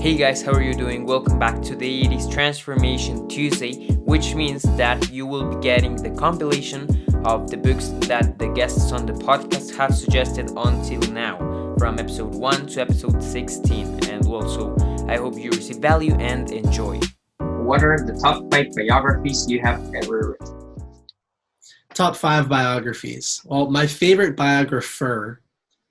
Hey guys, how are you doing? Welcome back to the 80s Transformation Tuesday, which means that you will be getting the compilation of the books that the guests on the podcast have suggested until now, from episode 1 to episode 16. And also, I hope you receive value and enjoy. What are the top 5 biographies you have ever read? Top 5 biographies. Well, my favorite biographer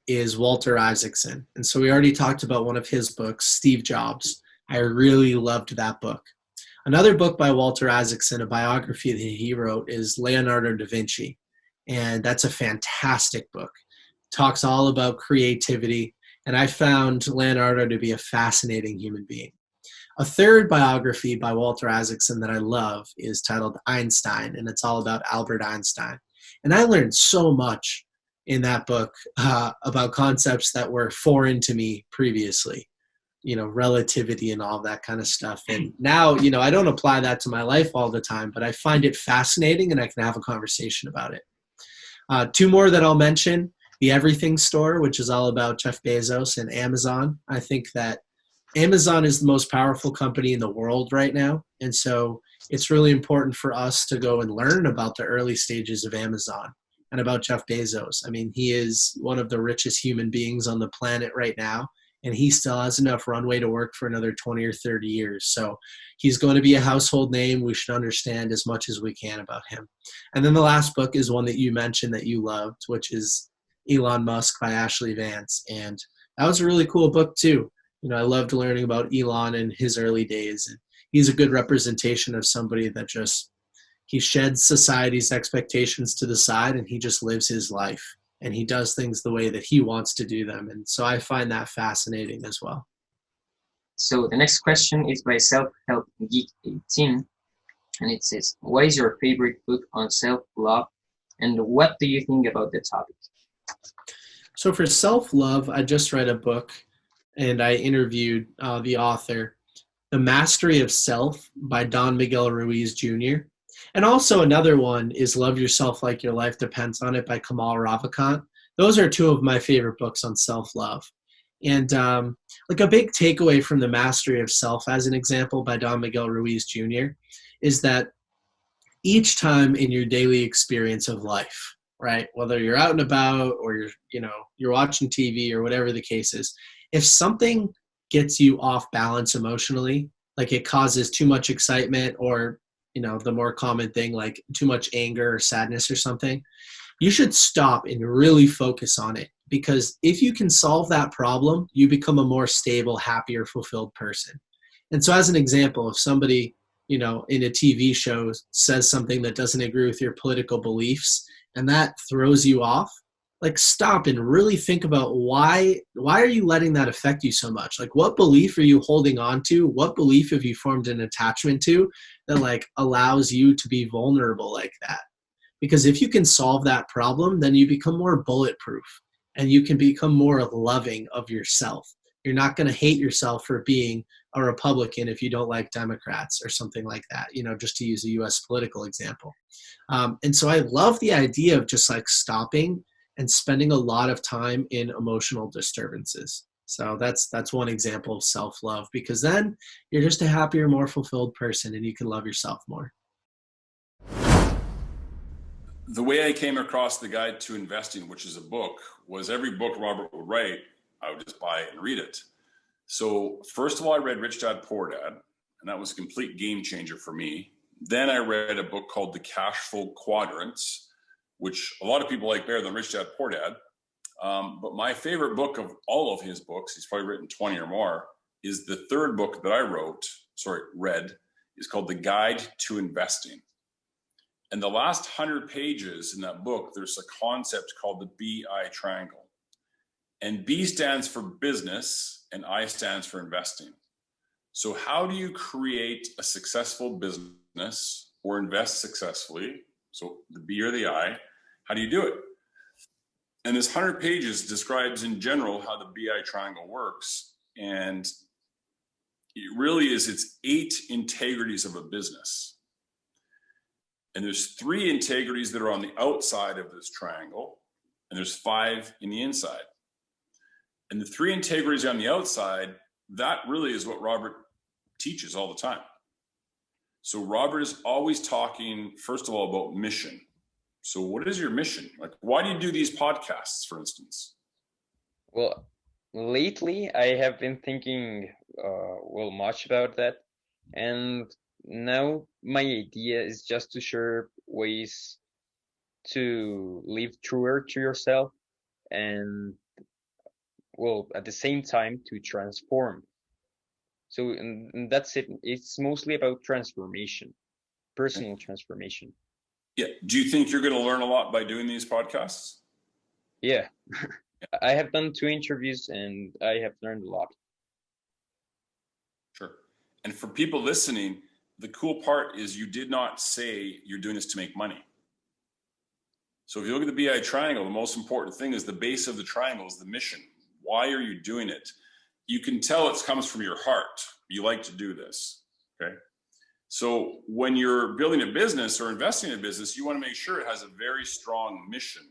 is Walter Isaacson. And so we already talked about one of his books, Steve Jobs. I really loved that book. Another book by Walter Isaacson, a biography that he wrote, is Leonardo da Vinci. And that's a fantastic book. It talks all about creativity. And I found Leonardo to be a fascinating human being. A third biography by Walter Isaacson that I love is titled Einstein, and it's all about Albert Einstein. And I learned so much in that book about concepts that were foreign to me previously, relativity and all that kind of stuff. And now, I don't apply that to my life all the time, but I find it fascinating and I can have a conversation about it. Two more that I'll mention: The Everything Store, which is all about Jeff Bezos and Amazon. I think that Amazon is the most powerful company in the world right now. And so it's really important for us to go and learn about the early stages of Amazon and about Jeff Bezos. I mean, he is one of the richest human beings on the planet right now, and he still has enough runway to work for another 20 or 30 years. So he's going to be a household name. We should understand as much as we can about him. And then the last book is one that you mentioned that you loved, which is Elon Musk by Ashley Vance. And that was a really cool book too. I loved learning about Elon in his early days. And he's a good representation of somebody that he sheds society's expectations to the side and he just lives his life and he does things the way that he wants to do them. And so I find that fascinating as well. So the next question is by Self-Help Geek 18, and it says, what is your favorite book on self-love and what do you think about the topic? So for self-love, I just read a book and I interviewed the author, The Mastery of Self by Don Miguel Ruiz Jr. And also another one is Love Yourself Like Your Life Depends on It by Kamal Ravikant. Those are two of my favorite books on self-love. And like a big takeaway from The Mastery of Self, as an example, by Don Miguel Ruiz Jr., is that each time in your daily experience of life, right, whether you're out and about or you're watching TV or whatever the case is, if something gets you off balance emotionally, like it causes too much excitement or, the more common thing, like too much anger or sadness or something, you should stop and really focus on it. Because if you can solve that problem, you become a more stable, happier, fulfilled person. And so as an example, if somebody, in a TV show says something that doesn't agree with your political beliefs and that throws you off, like stop and really think about why are you letting that affect you so much? Like what belief are you holding on to? What belief have you formed an attachment to that allows you to be vulnerable like that? Because if you can solve that problem, then you become more bulletproof and you can become more loving of yourself. You're not going to hate yourself for being a Republican if you don't like Democrats or something like that, just to use a US political example. And so I love the idea of just stopping and spending a lot of time in emotional disturbances. So that's one example of self-love, because then you're just a happier, more fulfilled person and you can love yourself more. The way I came across The Guide to Investing, which is a book, was every book Robert would write, I would just buy it and read it. So first of all, I read Rich Dad, Poor Dad, and that was a complete game changer for me. Then I read a book called The Cash Flow Quadrants, which a lot of people like better than Rich Dad, Poor Dad. But my favorite book of all of his books, he's probably written 20 or more, is the third book that I read, is called The Guide to Investing. And the last 100 pages in that book, there's a concept called the BI triangle. And B stands for business and I stands for investing. So how do you create a successful business or invest successfully? So the B or the I, how do you do it? And this 100 pages describes in general how the BI triangle works. And it really is, it's 8 integrities of a business. And there's 3 integrities that are on the outside of this triangle, and there's 5 in the inside. And the 3 integrities on the outside that really is what Robert teaches all the time. So Robert is always talking, first of all, about mission. So what is your mission? Like, why do you do these podcasts, for instance? Well, lately I have been thinking much about that, and now my idea is just to share ways to live truer to yourself, and at the same time to transform. So, and that's it. It's mostly about transformation, personal transformation. Yeah. Do you think you're going to learn a lot by doing these podcasts? Yeah. I have done 2 interviews and I have learned a lot. Sure. And for people listening, the cool part is you did not say you're doing this to make money. So if you look at the BI triangle, the most important thing is the base of the triangle is the mission. Why are you doing it? You can tell it comes from your heart. You like to do this, okay? So when you're building a business or investing in a business, you want to make sure it has a very strong mission.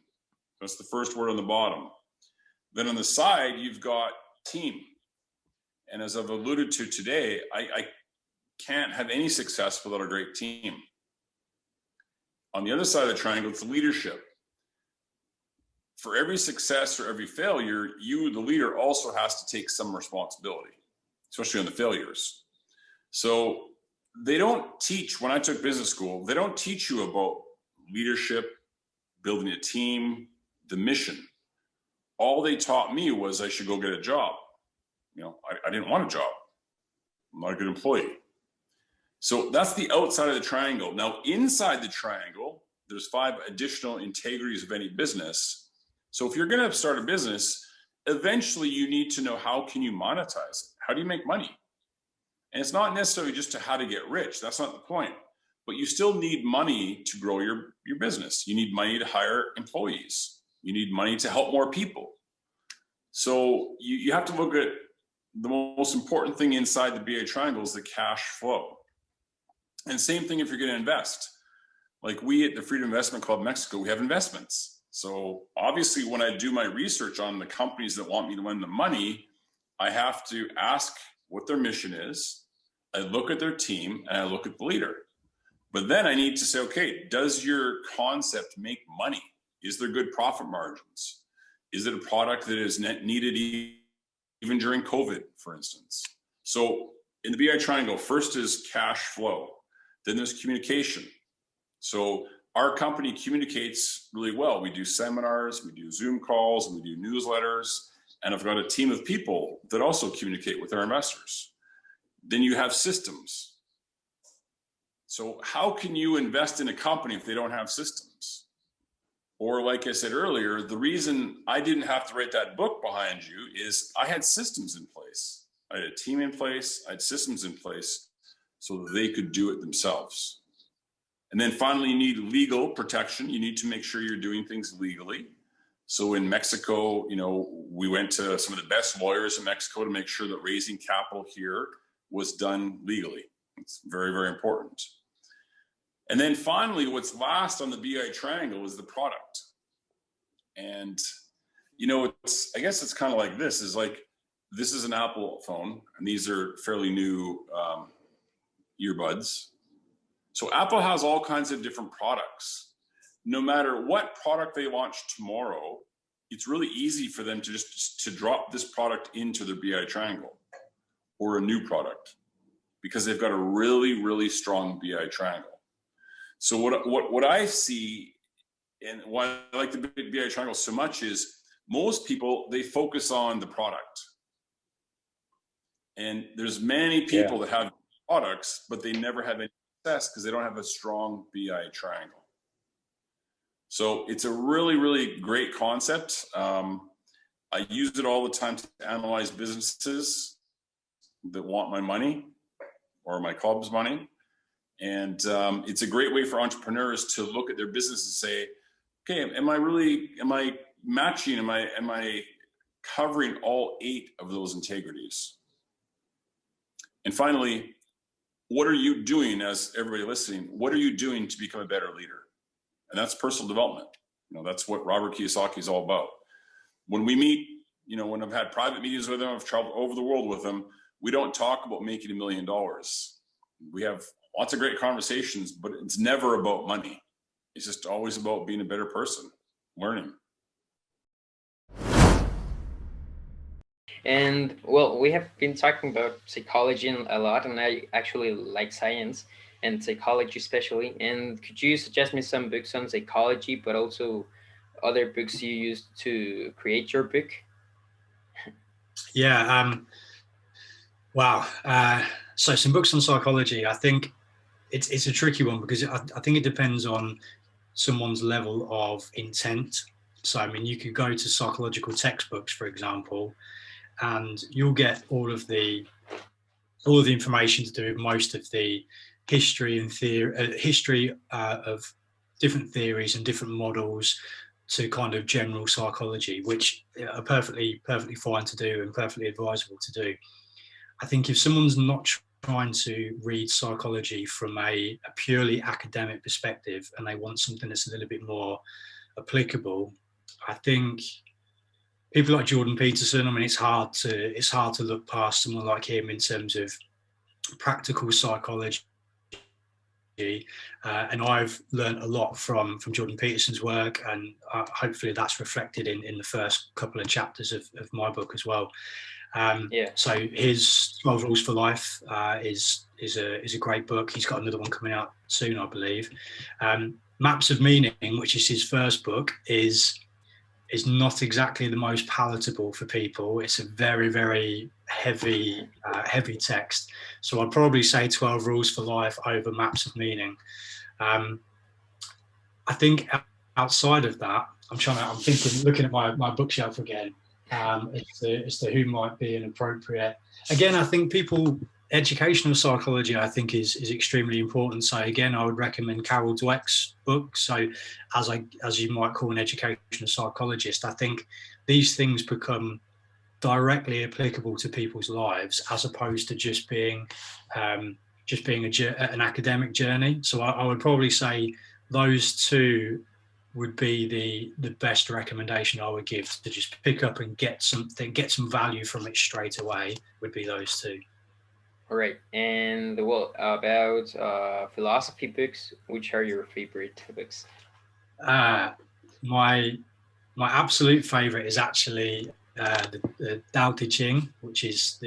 That's the first word on the bottom. Then on the side, you've got team. And as I've alluded to today, I can't have any success without a great team. On the other side of the triangle, it's leadership. For every success or every failure, you, the leader, also has to take some responsibility, especially on the failures. So they don't teach, when I took business school, they don't teach you about leadership, building a team, the mission. All they taught me was I should go get a job. You know, I didn't want a job. I'm not a good employee. So that's the outside of the triangle. Now, inside the triangle, there's 5 additional integrities of any business. So if you're going to start a business, eventually you need to know, how can you monetize it? How do you make money? And it's not necessarily just to how to get rich. That's not the point. But you still need money to grow your business. You need money to hire employees. You need money to help more people. So you have to look at the most important thing inside the BA triangle is the cash flow. And same thing if you're going to invest. Like we at the Freedom Investment Club Mexico, we have investments. So obviously when I do my research on the companies that want me to lend the money, I have to ask what their mission is. I look at their team and I look at the leader. But then I need to say, okay, does your concept make money? Is there good profit margins? Is it a product that is needed even during COVID, for instance? So in the BI triangle, first is cash flow. Then there's communication. So our company communicates really well. We do seminars, we do Zoom calls, we do newsletters, and I've got a team of people that also communicate with our investors. Then you have systems. So how can you invest in a company if they don't have systems? Or like I said earlier, the reason I didn't have to write that book behind you is I had systems in place. I had a team in place, I had systems in place so that they could do it themselves. And then finally, you need legal protection. You need to make sure you're doing things legally. So in Mexico, you know, we went to some of the best lawyers in Mexico to make sure that raising capital here was done legally. It's very, very important. And then finally, what's last on the BI triangle is the product. And, you know, I guess it's kind of like this, is like, this is an Apple phone, and these are fairly new earbuds. So Apple has all kinds of different products. No matter what product they launch tomorrow, it's really easy for them to just to drop this product into their BI triangle or a new product because they've got a really, really strong BI triangle. So what I see and why I like the BI triangle so much is most people, they focus on the product. And there's many people that have products, but they never have any success because they don't have a strong BI triangle. So it's a really, really great concept. I use it all the time to analyze businesses that want my money or my club's money. And it's a great way for entrepreneurs to look at their business and say, okay, am I matching, am I covering all 8 of those integrities? And finally, what are you doing, as everybody listening, what are you doing to become a better leader? And that's personal development. You know, that's what Robert Kiyosaki is all about. When we meet, you know, when I've had private meetings with him, I've traveled over the world with him, we don't talk about making $1 million. We have lots of great conversations, but it's never about money. It's just always about being a better person, learning. And well, we have been talking about psychology a lot, and I actually like science and psychology especially. And could you suggest me some books on psychology, but also other books you used to create your book? Yeah. Wow. So some books on psychology. I think it's a tricky one because I think it depends on someone's level of intent. So, I mean, you could go to psychological textbooks, for example, and you'll get all of the information to do with most of the history and history of different theories and different models to kind of general psychology, which are perfectly fine to do and perfectly advisable to do. I think if someone's not trying to read psychology from a purely academic perspective and they want something that's a little bit more applicable, I think people like Jordan Peterson, I mean, it's hard to look past someone like him in terms of practical psychology. And I've learned a lot from Jordan Peterson's work, and hopefully that's reflected in the first couple of chapters of my book as well. So his 12 Rules for Life is a great book. He's got another one coming out soon, I believe. Maps of Meaning, which is his first book, is not exactly the most palatable for people. It's a very, very heavy text. So I'd probably say 12 Rules for Life over Maps of Meaning. I think outside of that, I'm thinking, looking at my bookshelf again, as to who might be an appropriate. Again, I think educational psychology, I think, is extremely important. So again, I would recommend Carol Dweck's book. So as you might call an educational psychologist, I think these things become directly applicable to people's lives as opposed to just being an academic journey. So I would probably say those two would be the best recommendation I would give, to just pick up and get some value from it straight away, would be those two. All right. And well, about philosophy books, which are your favorite books? My absolute favorite is actually the Tao Te Ching, which is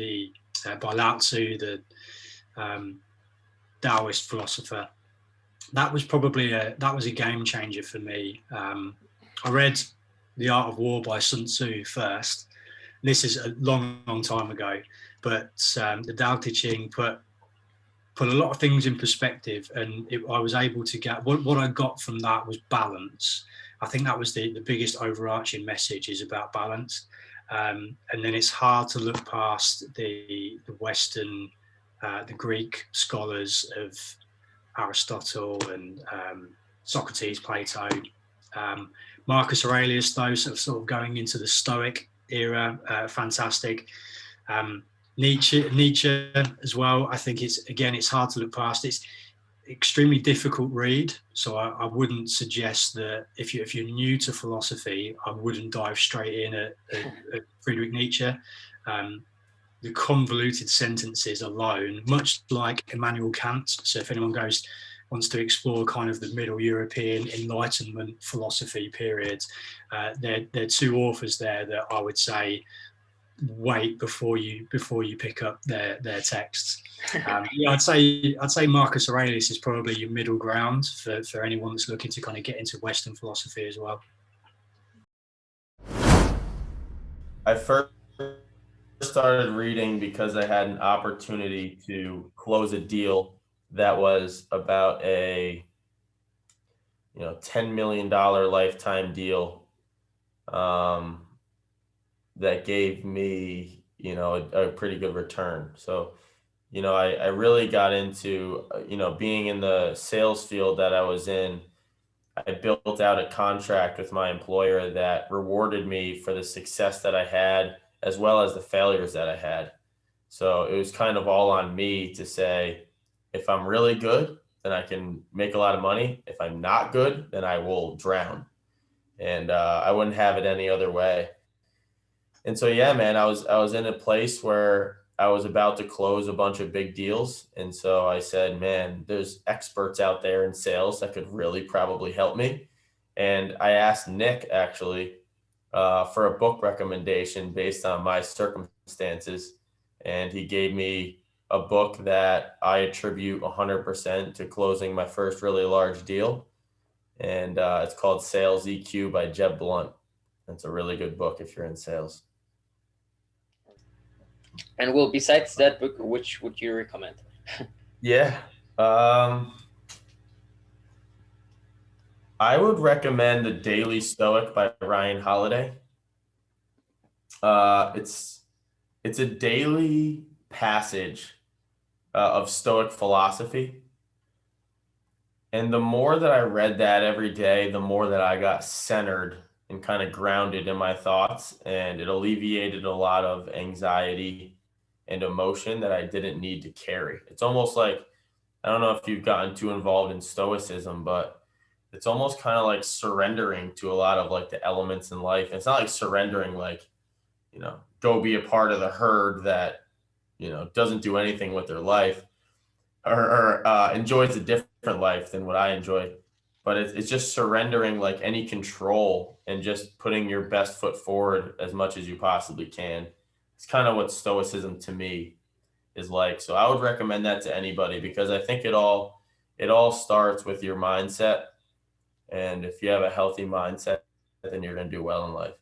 by Lao Tzu, the Taoist philosopher. That was probably a game changer for me. I read The Art of War by Sun Tzu first. This is a long time ago, but the Tao Te Ching put a lot of things in perspective, and I was able to get what I got from that was balance. I think that was the biggest overarching message, is about balance. And then it's hard to look past the Western, the Greek scholars of Aristotle and Socrates, Plato, Marcus Aurelius, though, sort of going into the Stoic era, fantastic. Nietzsche as well. I think it's hard to look past. It's extremely difficult read, so I wouldn't suggest that if you're new to philosophy, I wouldn't dive straight in at Friedrich Nietzsche. The convoluted sentences alone, much like Immanuel Kant. So if anyone wants to explore kind of the Middle European Enlightenment philosophy period, there are two authors there that I would say wait before you pick up their texts. I'd say Marcus Aurelius is probably your middle ground for anyone that's looking to kind of get into Western philosophy as well. I first started reading because I had an opportunity to close a deal that was about a $10 million lifetime deal that gave me a pretty good return. So I really got into being in the sales field that I was in. I built out a contract with my employer that rewarded me for the success that I had, as well as the failures that I had. So it was kind of all on me to say, if I'm really good, then I can make a lot of money. If I'm not good, then I will drown. And I wouldn't have it any other way. And so, yeah, man, I was in a place where I was about to close a bunch of big deals. And so I said, man, there's experts out there in sales that could really probably help me. And I asked Nick actually for a book recommendation based on my circumstances. And he gave me a book that I attribute 100% to closing my first really large deal. And it's called Sales EQ by Jeb Blunt. It's a really good book if you're in sales. And well, besides that book, which would you recommend? Yeah. I would recommend The Daily Stoic by Ryan Holiday. It's a daily passage of Stoic philosophy. And the more that I read that every day, the more that I got centered and kind of grounded in my thoughts, and it alleviated a lot of anxiety and emotion that I didn't need to carry. It's almost like, I don't know if you've gotten too involved in Stoicism, but it's almost kind of like surrendering to a lot of like the elements in life. It's not like surrendering, like, you know, go be a part of the herd that, you know, doesn't do anything with their life or enjoys a different life than what I enjoy. But it's just surrendering like any control and just putting your best foot forward as much as you possibly can. It's kind of what Stoicism to me is like. So I would recommend that to anybody because I think it all starts with your mindset. And if you have a healthy mindset, then you're going to do well in life.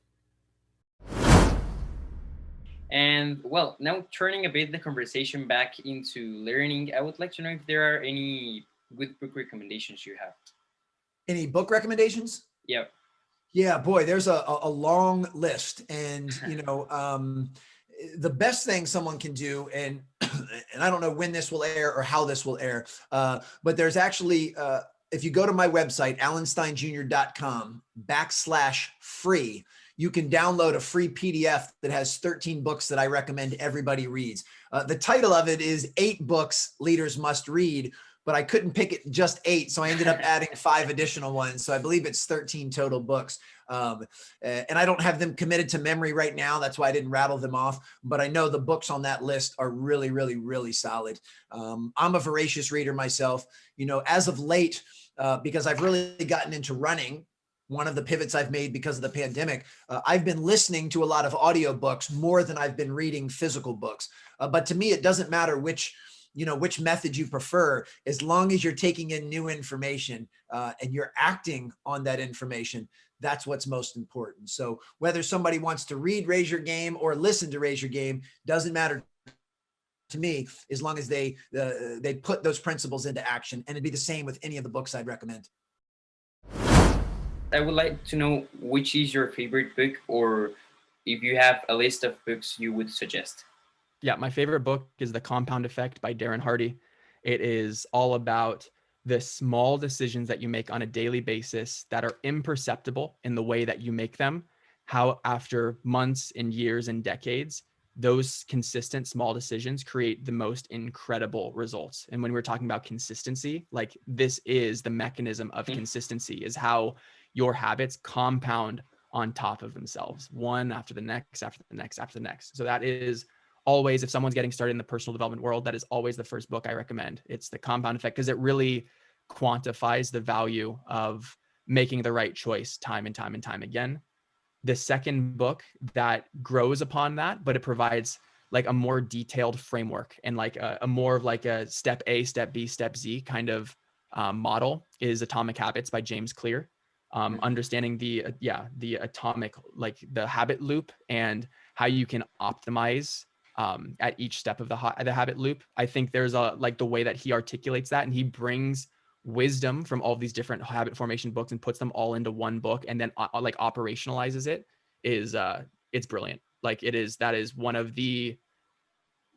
And well, now turning a bit the conversation back into learning, I would like to know if there are any good book recommendations you have. Any book recommendations? Yeah. Yeah, boy, there's a long list. And, you know, the best thing someone can do, and I don't know when this will air or how this will air, but there's actually, if you go to my website, alansteinjr.com/free, you can download a free PDF that has 13 books that I recommend everybody reads. The title of it is 8 Books Leaders Must Read, but I couldn't pick it just 8. So I ended up adding 5 additional ones. So I believe it's 13 total books. And I don't have them committed to memory right now. That's why I didn't rattle them off. But I know the books on that list are really, really, really solid. I'm a voracious reader myself. You know, as of late, because I've really gotten into running, one of the pivots I've made because of the pandemic, I've been listening to a lot of audiobooks more than I've been reading physical books. But to me, it doesn't matter which method you prefer, as long as you're taking in new information and you're acting on that information. That's what's most important. So whether somebody wants to read Raise Your Game or listen to Raise Your Game, doesn't matter to me, as long as they put those principles into action. And it'd be the same with any of the books I'd recommend. I would like to know which is your favorite book, or if you have a list of books you would suggest. Yeah, my favorite book is The Compound Effect by Darren Hardy. It is all about the small decisions that you make on a daily basis that are imperceptible in the way that you make them, how after months and years and decades, those consistent small decisions create the most incredible results. And when we're talking about consistency, like this is the mechanism of consistency, is how your habits compound on top of themselves, one after the next, after the next, after the next. So that is always, if someone's getting started in the personal development world, that is always the first book I recommend. It's The Compound Effect, because it really quantifies the value of making the right choice time and time and time again. The second book that grows upon that, but it provides like a more detailed framework and like a more of like a step A, step B, step Z kind of model, is Atomic Habits by James Clear. Understanding the atomic, like the habit loop and how you can optimize at each step of the habit loop. I think there's like the way that he articulates that, and he brings wisdom from all these different habit formation books and puts them all into one book, and then like operationalizes it. It's brilliant. Like that is one of the,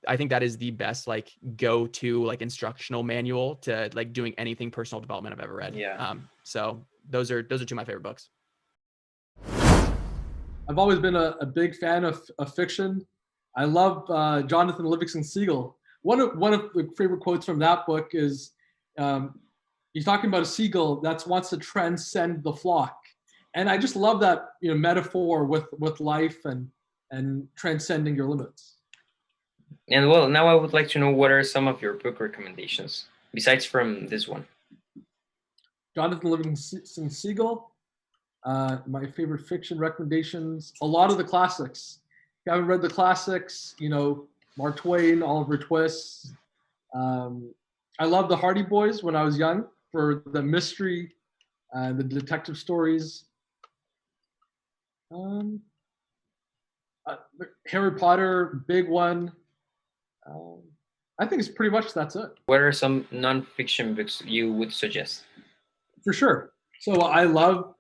I think that is the best like go-to like instructional manual to like doing anything personal development I've ever read. Yeah. So those are two of my favorite books. I've always been a big fan of fiction. I love Jonathan Livingston Seagull. One of the favorite quotes from that book is he's talking about a seagull that wants to transcend the flock, and I just love that metaphor with life and transcending your limits. And well, now I would like to know what are some of your book recommendations besides from this one. Jonathan Livingston Seagull. My favorite fiction recommendations, a lot of the classics. If you haven't read the classics, Mark Twain, Oliver Twist. I loved the Hardy Boys when I was young for the mystery, the detective stories. Harry Potter, big one. I think it's pretty much that's it. What are some non-fiction books you would suggest? For sure. So I love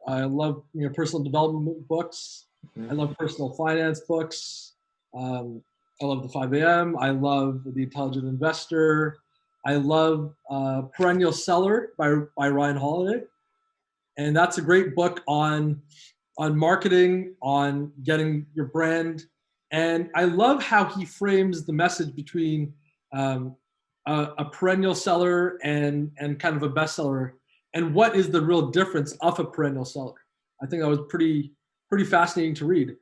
personal development books. Mm-hmm. I love personal finance books. I love the 5 a.m. I love The Intelligent Investor. I love Perennial Seller by Ryan Holiday, and that's a great book on marketing, on getting your brand. And I love how he frames the message between a perennial seller and kind of a bestseller, and what is the real difference of a perennial seller. I think that was pretty fascinating to read.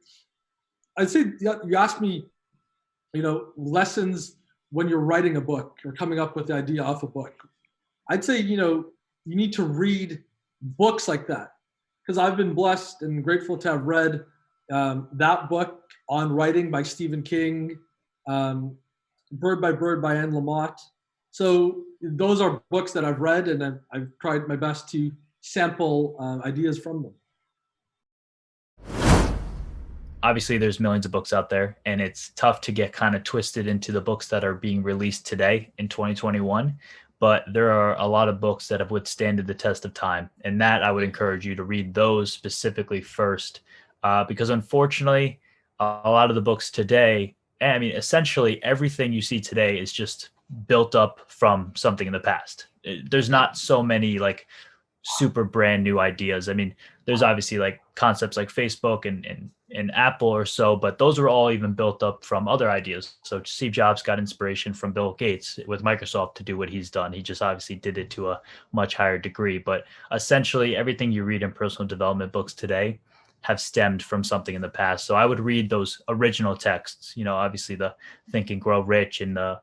I'd say you asked me, lessons when you're writing a book or coming up with the idea of a book. I'd say, you need to read books like that, because I've been blessed and grateful to have read that book on writing by Stephen King, Bird by Bird by Anne Lamott. So those are books that I've read, and I've tried my best to sample ideas from them. Obviously, there's millions of books out there, and it's tough to get kind of twisted into the books that are being released today in 2021. But there are a lot of books that have withstanded the test of time, and that I would encourage you to read those specifically first, because unfortunately, a lot of the books today, I mean, essentially everything you see today is just built up from something in the past. There's not so many like super brand new ideas. I mean, there's obviously like concepts like Facebook and Apple or so, but those were all even built up from other ideas. So Steve Jobs got inspiration from Bill Gates with Microsoft to do what he's done. He just obviously did it to a much higher degree. But essentially everything you read in personal development books today have stemmed from something in the past. So I would read those original texts, obviously the Think and Grow Rich and the,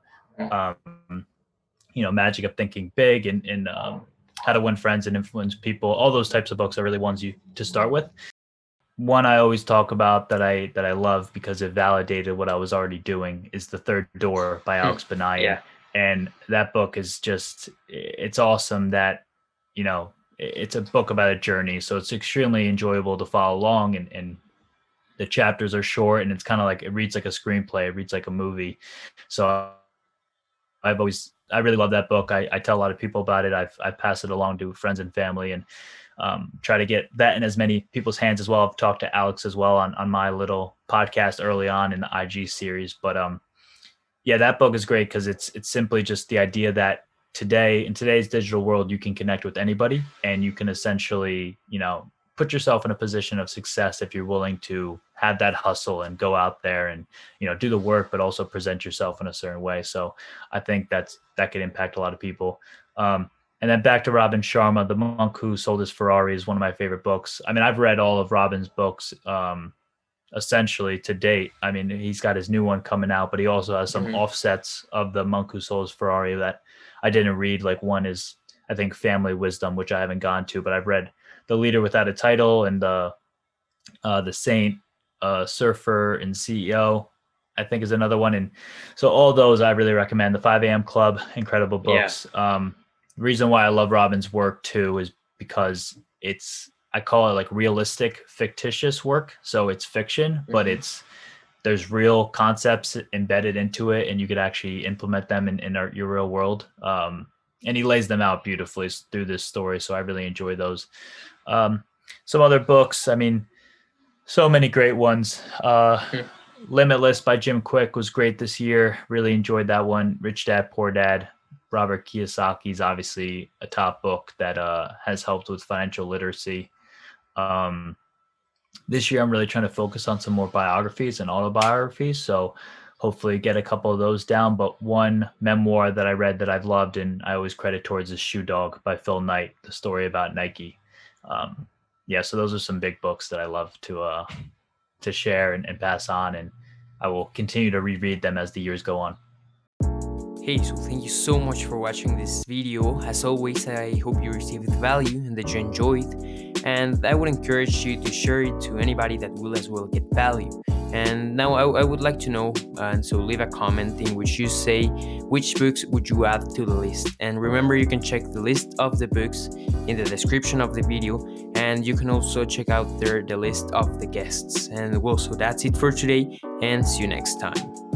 Magic of Thinking Big and How to Win Friends and Influence People. All those types of books are really ones to start with. One I always talk about that I love because it validated what I was already doing is The Third Door by Alex Banayan. Yeah. And that book is just, it's awesome that, it's a book about a journey. So it's extremely enjoyable to follow along, and the chapters are short, and it's kind of like, it reads like a screenplay, it reads like a movie. So I really love that book. I tell a lot of people about it. I pass it along to friends and family, and try to get that in as many people's hands as well. I've talked to Alex as well on my little podcast early on in the IG series. But that book is great because it's simply just the idea that in today's digital world, you can connect with anybody, and you can essentially, put yourself in a position of success if you're willing to have that hustle and go out there and, do the work, but also present yourself in a certain way. So I think that could impact a lot of people. And then back to Robin Sharma, The Monk Who Sold His Ferrari is one of my favorite books. I mean, I've read all of Robin's books essentially to date. I mean, he's got his new one coming out, but he also has some offsets of The Monk Who Sold His Ferrari that I didn't read. Like one is, I think, Family Wisdom, which I haven't gone to, but I've read The Leader Without a Title and the Saint, Surfer and CEO, I think, is another one. And so all those I really recommend. The 5 a.m. Club, incredible books. Yeah. Reason why I love Robin's work too is because I call it like realistic, fictitious work. So it's fiction, but there's real concepts embedded into it, and you could actually implement them in your real world. And he lays them out beautifully through this story. So I really enjoy those. Some other books, I mean, so many great ones. Limitless by Jim Quick was great this year. Really enjoyed that one. Rich Dad, Poor Dad. Robert Kiyosaki is obviously a top book that has helped with financial literacy. This year, I'm really trying to focus on some more biographies and autobiographies. So hopefully get a couple of those down. But one memoir that I read that I've loved and I always credit towards is Shoe Dog by Phil Knight, the story about Nike. So those are some big books that I love to share and pass on. And I will continue to reread them as the years go on. Hey, so thank you so much for watching this video. As always, I hope you received value and that you enjoyed. And I would encourage you to share it to anybody that will as well get value. And now I would like to know, and so leave a comment in which you say which books would you add to the list. And remember, you can check the list of the books in the description of the video, and you can also check out there the list of the guests. And well, so that's it for today, and see you next time.